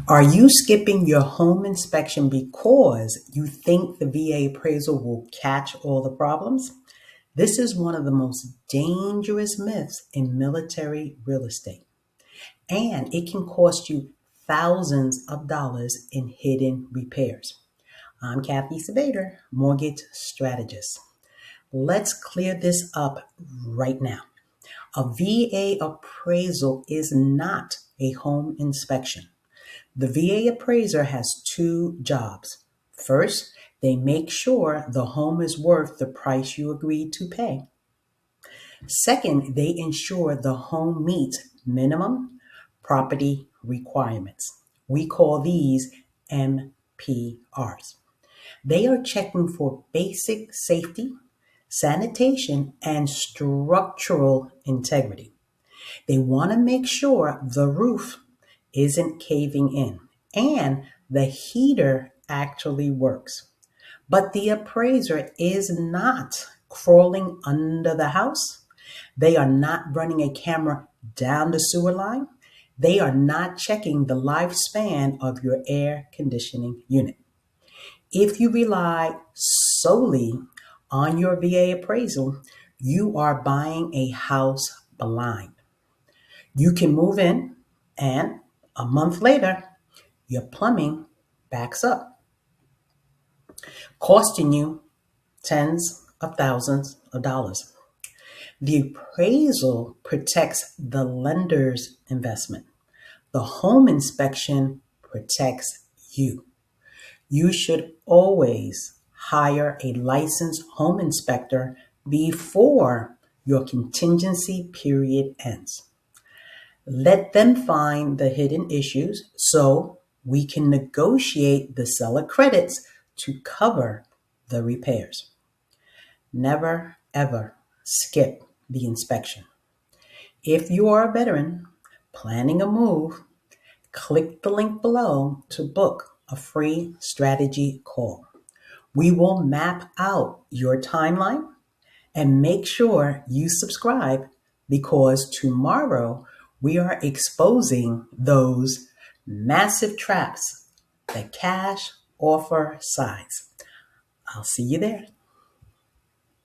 Are you skipping your home inspection because you think the VA appraisal will catch all the problems? This is one of the most dangerous myths in military real estate, and it can cost you thousands of dollars in hidden repairs. I'm Cathy Sabater, mortgage strategist. Let's clear this up right now. A VA appraisal is not a home inspection. The VA appraiser has two jobs. First, they make sure the home is worth the price you agreed to pay. Second, they ensure the home meets minimum property requirements. We call these MPRs. They are checking for basic safety, sanitation, and structural integrity. They want to make sure the roof isn't caving in and the heater actually works. But the appraiser is not crawling under the house. They are not running a camera down the sewer line. They are not checking the lifespan of your air conditioning unit. If you rely solely on your VA appraisal, you are buying a house blind. You can move in and a month later, your plumbing backs up, costing you tens of thousands of dollars. The appraisal protects the lender's investment. The home inspection protects you. You should always hire a licensed home inspector before your contingency period ends. Let them find the hidden issues so we can negotiate the seller credits to cover the repairs. Never, ever skip the inspection. If you are a veteran planning a move, click the link below to book a free strategy call. We will map out your timeline and make sure you subscribe because tomorrow we are exposing those massive traps, the cash offer size. I'll see you there.